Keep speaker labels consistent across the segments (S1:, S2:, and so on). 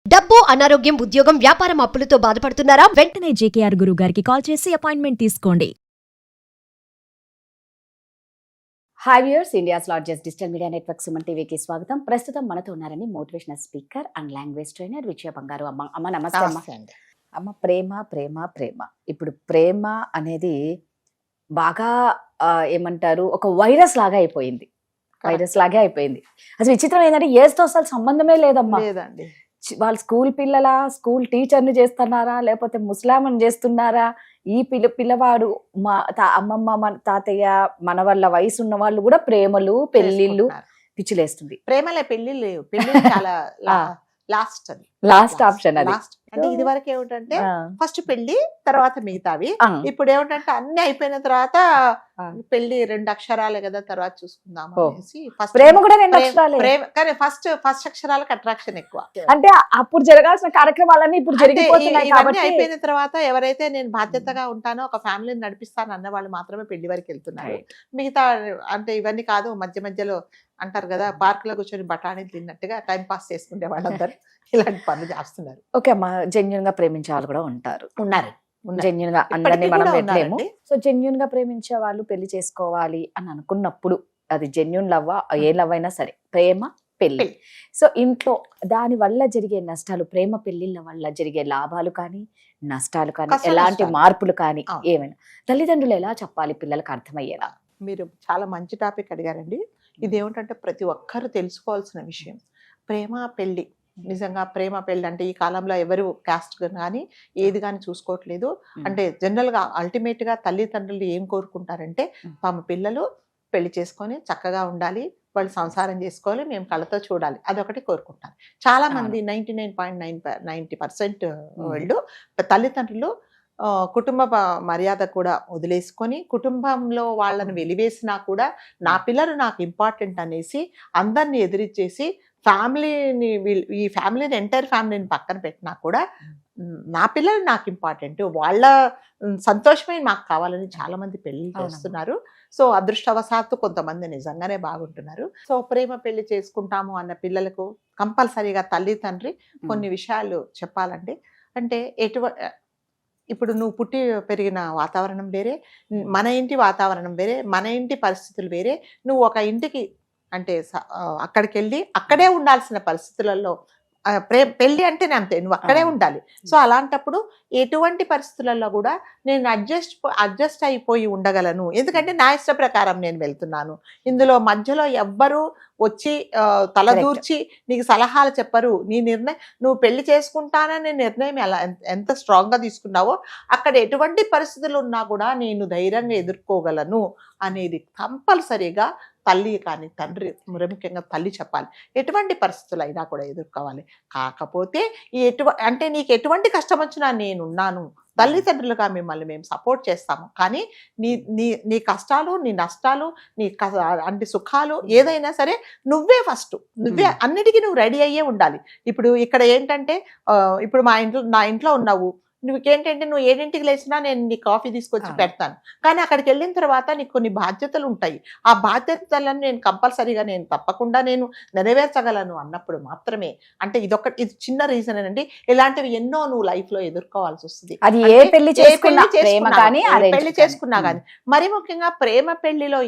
S1: డబ్బు, అనారోగ్యం, ఉద్యోగం, వ్యాపారం అప్పులతో బాధపడుతున్నారా?
S2: వెంటనే జేకేఆర్ గురువు గారికి కాల్ చేసి అపాయింట్మెంట్ తీసుకోండి.
S3: Hi viewers, India's largest digital media network Suman టీవీకి స్వాగతం. ప్రస్తుతం మనతో ఉన్నారని motivational speaker and language trainer Vijaya Bangaru. అమ్మ నమస్తే అమ్మ. అమ్మ, ప్రేమ ప్రేమ ప్రేమ. ఇప్పుడు ప్రేమ అనేది బాగా ఏమంటారు, ఒక వైరస్ లాగా అయిపోయింది. అసలు విచిత్రం ఏంటంటే ఏజ్తో అసలు సంబంధమే లేదమ్మా.
S4: లేదండి.
S3: వాళ్ళు స్కూల్ పిల్లలా, స్కూల్ టీచర్ని చేస్తున్నారా, లేకపోతే ముస్లాంని చేస్తున్నారా, ఈ పిల్లవాడు మా అమ్మమ్మ, మన తాతయ్య, మన వాళ్ళ వయసు ఉన్న వాళ్ళు కూడా ప్రేమలు, పెళ్లిళ్ళు పిచ్చిలేస్తుంది.
S4: ప్రేమలే, పెళ్లి చాలా
S3: లాస్ట్ ఆప్షన్ అది.
S4: అంటే ఇది వరకు ఏమిటంటే ఫస్ట్ పెళ్లి, తర్వాత మిగతావి. ఇప్పుడు ఏమిటంటే అన్ని అయిపోయిన తర్వాత పెళ్లి 2 అక్షరాలే కదా, తర్వాత చూసుకుందాం అనేసి.
S3: ప్రేమ కూడా 2 అక్షరాలే,
S4: కానీ ఫస్ట్ అక్షరాలకు అట్రాక్షన్ ఎక్కువ.
S3: అంటే అప్పుడు జరగాల్సిన కార్యక్రమాలన్నీ ఇప్పుడు జరిగిపోతున్నాయి కాబట్టి
S4: అయిపోయిన తర్వాత ఎవరైతే నేను బాధ్యతగా ఉంటానో, ఒక ఫ్యామిలీని నడిపిస్తాను అన్న వాళ్ళు మాత్రమే పెళ్లి వరకు వెళ్తున్నారు. మిగతా అంటే ఇవన్నీ కాదు, మధ్య మధ్యలో అంటారు కదా, పార్క్ లో కూర్చొని బఠానీలు తిన్నట్టుగా టైం పాస్ చేసుకునే వాళ్ళందరూ ఇలాంటి పనులు చేస్తున్నారు.
S3: ఓకే అమ్మా, జెన్యున్ గా ప్రేమించే వాళ్ళు కూడా ఉన్నారు. జెన్యున్ గా అందరినీ మనం పెట్టలేము. సో జెన్యున్ గా ప్రేమించే వాళ్ళు పెళ్లి చేసుకోవాలి అని అనుకున్నప్పుడు అది జెన్యున్ లవ్, ఏ లవ్ అయినా సరే, ప్రేమ పెళ్లి. సో ఇంట్లో దాని వల్ల జరిగే నష్టాలు, ప్రేమ పెళ్లిళ్ళ వల్ల జరిగే లాభాలు కానీ నష్టాలు కానీ, ఎలాంటి మార్పులు కానీ ఏమైనా తల్లిదండ్రులు ఎలా చెప్పాలి పిల్లలకు అర్థమయ్యేలా?
S4: మీరు చాలా మంచి టాపిక్ అడిగారండి. ఇదేమిటంటే ప్రతి ఒక్కరు తెలుసుకోవాల్సిన విషయం. ప్రేమ పెళ్లి, నిజంగా ప్రేమ పెళ్లి అంటే ఈ కాలంలో ఎవరు కాస్ట్ కానీ ఏది కానీ చూసుకోవట్లేదు. అంటే జనరల్గా అల్టిమేట్గా తల్లిదండ్రులు ఏం కోరుకుంటారంటే, తమ పిల్లలు పెళ్లి చేసుకొని చక్కగా ఉండాలి, వాళ్ళు సంసారం చేసుకోవాలి, మేము కళ్ళతో చూడాలి, అదొకటి కోరుకుంటారు చాలా మంది. 99.90% వాళ్ళు తల్లిదండ్రులు కుటుంబ మర్యాద కూడా వదిలేసుకొని, కుటుంబంలో వాళ్ళని వెలివేసినా కూడా నా పిల్లలు నాకు ఇంపార్టెంట్ అనేసి అందరినీ ఎదిరిచ్చేసి ఈ ఫ్యామిలీని ఎంటైర్ ఫ్యామిలీని పక్కన పెట్టినా కూడా నా పిల్లలు నాకు ఇంపార్టెంట్, వాళ్ళ సంతోషమే నాకు కావాలని చాలా మంది పెళ్లి చేస్తున్నారు. సో అదృష్టవశాత్తు కొంతమంది నిజంగానే బాగుంటున్నారు. సో ప్రేమ పెళ్లి చేసుకుంటాము అన్న పిల్లలకు కంపల్సరీగా తల్లి తండ్రి కొన్ని విషయాలు చెప్పాలండి. అంటే ఇప్పుడు నువ్వు పుట్టి పెరిగిన వాతావరణం వేరే, మన ఇంటి వాతావరణం వేరే, మన ఇంటి పరిస్థితులు వేరే. నువ్వు ఒక ఇంటికి అంటే అక్కడికి వెళ్ళి అక్కడే ఉండాల్సిన పరిస్థితులలో పెళ్ళి అంటేనే అంతే, నువ్వు అక్కడే ఉండాలి. సో అలాంటప్పుడు ఎటువంటి పరిస్థితులలో కూడా నేను అడ్జస్ట్ అయిపోయి ఉండగలను, ఎందుకంటే నా ఇష్ట ప్రకారం నేను వెళ్తున్నాను. ఇందులో మధ్యలో ఎవ్వరూ వచ్చి తలదూర్చి నీకు సలహాలు చెప్పరు. నీ నిర్ణయం, నువ్వు పెళ్లి చేసుకుంటాననే నిర్ణయం ఎంత స్ట్రాంగ్గా తీసుకున్నావో, అక్కడ ఎటువంటి పరిస్థితులు ఉన్నా కూడా నేను ధైర్యంగా ఎదుర్కోగలను అనేది కంపల్సరీగా తల్లి కానీ తండ్రి, ముఖ్యంగా తల్లి చెప్పాలి. ఎటువంటి పరిస్థితులు అయినా కూడా ఎదుర్కోవాలి. కాకపోతే అంటే నీకు ఎటువంటి కష్టం వచ్చినా నేనున్నాను, తల్లిదండ్రులుగా మిమ్మల్ని మేము సపోర్ట్ చేస్తాము, కానీ నీ కష్టాలు, నీ నష్టాలు, నీ అంటే సుఖాలు ఏదైనా సరే నువ్వే ఫస్ట్, నువ్వే అన్నిటికీ నువ్వు రెడీ అయ్యే ఉండాలి. ఇప్పుడు ఇక్కడ ఏంటంటే, ఇప్పుడు నా ఇంట్లో ఉన్నావు, నువ్వుకేంటంటే నువ్వు 7ంటికి లేచినా నేను నీ కాఫీ తీసుకొచ్చి పెడతాను, కానీ అక్కడికి వెళ్ళిన తర్వాత నీకు కొన్ని బాధ్యతలు ఉంటాయి. ఆ బాధ్యతలను నేను కంపల్సరీగా నేను తప్పకుండా నేను నెరవేర్చగలను అన్నప్పుడు మాత్రమే. అంటే ఇది చిన్న రీజన్ అండి. ఇలాంటివి ఎన్నో నువ్వు లైఫ్ లో ఎదుర్కోవాల్సి వస్తుంది.
S3: అది ఏ పెళ్లి చేసుకున్నా
S4: కానీ. మరి ముఖ్యంగా ప్రేమ పెళ్లిలో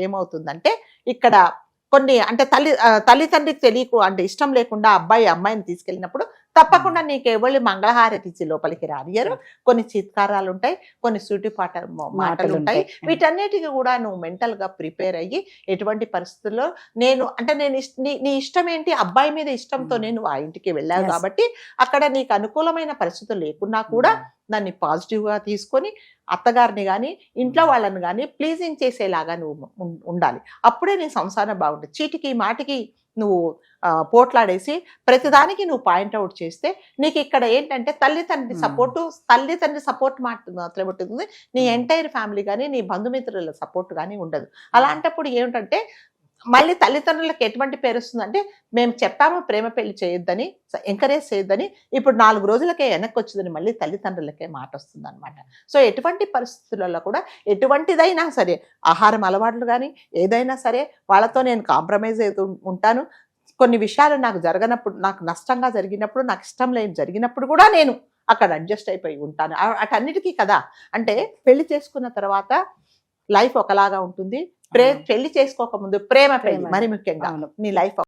S4: ఏమవుతుందంటే, ఇక్కడ కొన్ని అంటే తల్లిదండ్రికి తెలియకు అంటే ఇష్టం లేకుండా అబ్బాయి అమ్మాయిని తీసుకెళ్ళినప్పుడు తప్పకుండా నీకు ఎవరి మంగళహారతి ఇచ్చి లోపలికి రానియరు. కొన్ని చిత్కారాలు ఉంటాయి, కొన్ని సూటిపాట మాటలు ఉంటాయి. వీటన్నిటికీ కూడా నువ్వు మెంటల్ గా ప్రిపేర్ అయ్యి ఎటువంటి పరిస్థితుల్లో నీ ఇష్టం ఏంటి, అబ్బాయి మీద ఇష్టంతో నేను ఆ ఇంటికి వెళ్ళావు కాబట్టి అక్కడ నీకు అనుకూలమైన పరిస్థితులు లేకున్నా కూడా దాన్ని పాజిటివ్గా తీసుకొని అత్తగారిని కానీ ఇంట్లో వాళ్ళని కానీ ప్లీజింగ్ చేసేలాగా నువ్వు ఉండాలి. అప్పుడే నీ సంసారం బాగుంటుంది. చీటికి మాటికి నువ్వు పోట్లాడేసి ప్రతిదానికి నువ్వు పాయింట్అవుట్ చేస్తే నీకు ఇక్కడ ఏంటంటే తల్లిదండ్రి సపోర్ట్ మాత్రమే ఉంటుంది, నీ ఎంటైర్ ఫ్యామిలీ కానీ నీ బంధుమిత్రుల సపోర్ట్ కానీ ఉండదు. అలాంటప్పుడు ఏమిటంటే మళ్ళీ తల్లిదండ్రులకు ఎటువంటి పేరు వస్తుందంటే, మేము చెప్పాము ప్రేమ పెళ్లి చేయొద్దని, ఎంకరేజ్ చేయొద్దని, ఇప్పుడు 4 రోజులకే వెనక్కి వచ్చిందని మళ్ళీ తల్లిదండ్రులకే మాట వస్తుంది అనమాట. సో ఎటువంటి పరిస్థితులలో కూడా ఎటువంటిదైనా సరే, ఆహారం అలవాట్లు కానీ ఏదైనా సరే వాళ్ళతో నేను కాంప్రమైజ్ అవుతూ ఉంటాను. కొన్ని విషయాలు నాకు జరగనప్పుడు, నాకు నష్టంగా జరిగినప్పుడు, నాకు ఇష్టం లేని జరిగినప్పుడు కూడా నేను అక్కడ అడ్జస్ట్ అయిపోయి ఉంటాను. అటన్నిటికీ కదా. అంటే పెళ్లి చేసుకున్న తర్వాత లైఫ్ ఒకలాగా ఉంటుంది, పెళ్లి చేసుకోక ముందు ప్రేమ పెళ్లి
S3: ప్రేమ.
S4: మరి ముఖ్యంగా
S3: అవును.
S4: నీ లైఫ్